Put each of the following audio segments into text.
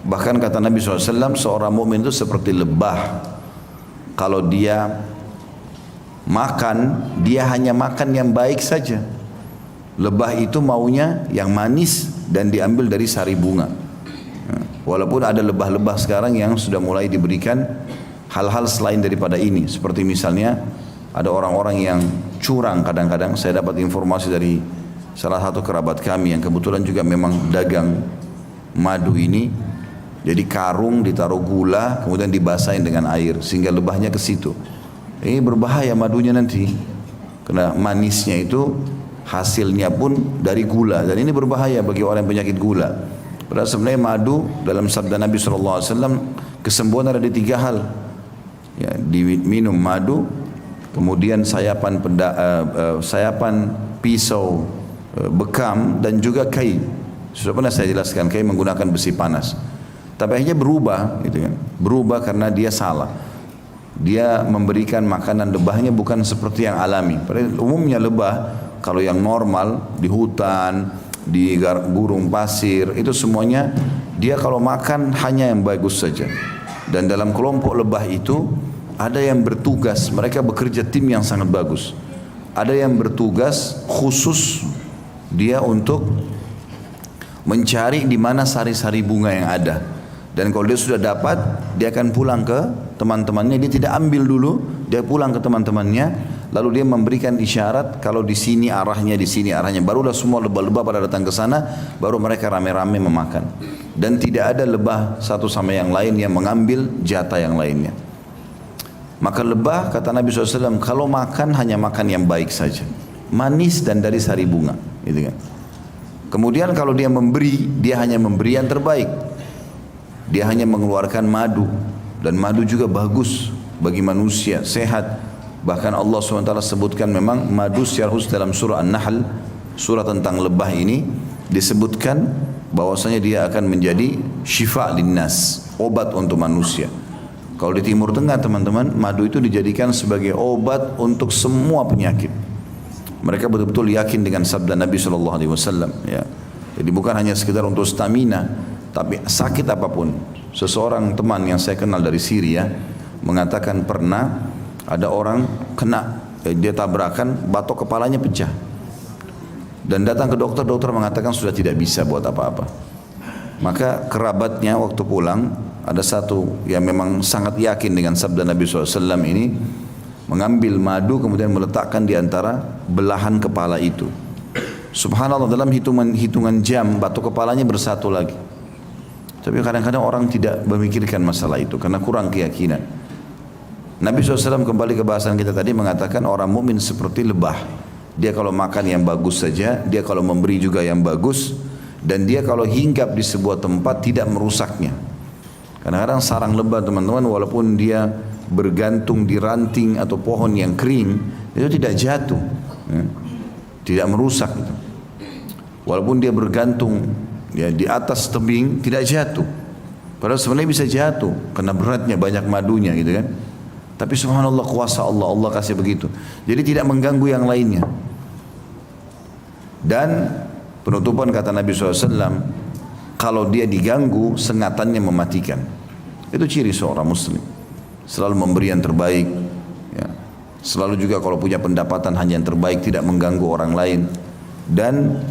Bahkan kata Nabi SAW, seorang mukmin itu seperti lebah. Kalau dia makan, dia hanya makan yang baik saja. Lebah itu maunya yang manis dan diambil dari sari bunga. Walaupun ada lebah-lebah sekarang yang sudah mulai diberikan hal-hal selain daripada ini. Seperti misalnya ada orang-orang yang curang kadang-kadang. Saya dapat informasi dari salah satu kerabat kami yang kebetulan juga memang dagang madu ini. Jadi karung ditaruh gula, kemudian dibasahin dengan air sehingga lebahnya ke situ. Ini berbahaya madunya nanti, karena manisnya itu hasilnya pun dari gula, dan ini berbahaya bagi orang yang penyakit gula. Padahal sebenarnya madu dalam sabda Nabi SAW, kesembuhan ada di 3 hal. Ya, diminum madu, kemudian sayapan pisau bekam, dan juga kai. Sudah pernah saya jelaskan, kai menggunakan besi panas. Tapi akhirnya berubah, gitu kan? Berubah karena dia salah. Dia memberikan makanan lebahnya bukan seperti yang alami. Padahal umumnya lebah, kalau yang normal di hutan, di gurun pasir, itu semuanya dia kalau makan hanya yang bagus saja. Dan dalam kelompok lebah itu ada yang bertugas, mereka bekerja tim yang sangat bagus. Ada yang bertugas khusus dia untuk mencari di mana sari-sari bunga yang ada. Dan kalau dia sudah dapat, dia akan pulang ke teman-temannya. Dia tidak ambil dulu, dia pulang ke teman-temannya. Lalu dia memberikan isyarat kalau di sini arahnya, di sini arahnya. Barulah semua lebah-lebah pada datang ke sana, baru mereka rame-rame memakan. Dan tidak ada lebah satu sama yang lain yang mengambil jatah yang lainnya. Maka lebah, kata Nabi SAW, kalau makan hanya makan yang baik saja, manis dan dari sari bunga, gitu kan. Kemudian kalau dia memberi, dia hanya memberi yang terbaik. Dia hanya mengeluarkan madu, dan madu juga bagus bagi manusia, sehat. Bahkan Allah SWT sebutkan memang madu secara khusus dalam surah An-Nahl, surah tentang lebah ini, disebutkan bahwasanya dia akan menjadi syifa linnas, obat untuk manusia. Kalau di Timur Tengah teman-teman, madu itu dijadikan sebagai obat untuk semua penyakit. Mereka betul-betul yakin dengan sabda Nabi SAW. Ya. Jadi bukan hanya sekedar untuk stamina, tapi sakit apapun. Seseorang teman yang saya kenal dari Syria mengatakan pernah ada orang kena, dia tabrakan, batok kepalanya pecah. Dan datang ke dokter, dokter mengatakan sudah tidak bisa buat apa-apa. Maka kerabatnya waktu pulang, ada satu yang memang sangat yakin dengan sabda Nabi SAW ini, mengambil madu kemudian meletakkan di antara belahan kepala itu. Subhanallah, dalam hitungan jam batok kepalanya bersatu lagi. Tapi kadang-kadang orang tidak memikirkan masalah itu karena kurang keyakinan. Nabi SAW kembali ke bahasan kita tadi mengatakan orang mukmin seperti lebah. Dia kalau makan yang bagus saja, dia kalau memberi juga yang bagus, dan dia kalau hinggap di sebuah tempat tidak merusaknya. Kadang-kadang sarang lebah teman-teman, walaupun dia bergantung di ranting atau pohon yang kering, itu tidak jatuh, ya, tidak merusak itu. Walaupun dia bergantung ya di atas tebing, tidak jatuh. Padahal sebenarnya bisa jatuh karena beratnya, banyak madunya gitu kan. Tapi subhanallah, kuasa Allah, Allah kasih begitu. Jadi tidak mengganggu yang lainnya. Dan penutupan kata Nabi SAW, kalau dia diganggu, sengatannya mematikan. Itu ciri seorang muslim. Selalu memberi yang terbaik, ya. Selalu juga kalau punya pendapatan hanya yang terbaik, tidak mengganggu orang lain. Dan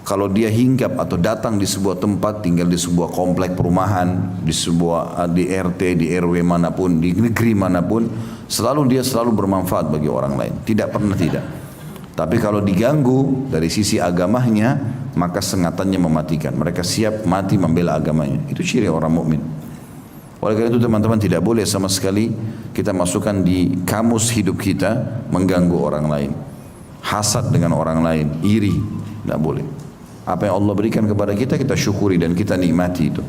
kalau dia hinggap atau datang di sebuah tempat, tinggal di sebuah komplek perumahan, di RT, di RW manapun, di negeri manapun, dia selalu bermanfaat bagi orang lain. Tidak pernah tidak. Tapi kalau diganggu dari sisi agamanya, maka sengatannya mematikan. Mereka siap mati membela agamanya. Itu ciri orang mukmin. Oleh karena itu teman-teman, tidak boleh sama sekali kita masukkan di kamus hidup kita mengganggu orang lain. Hasad dengan orang lain, iri, tidak boleh. Apa yang Allah berikan kepada kita, kita syukuri dan kita nikmati itu.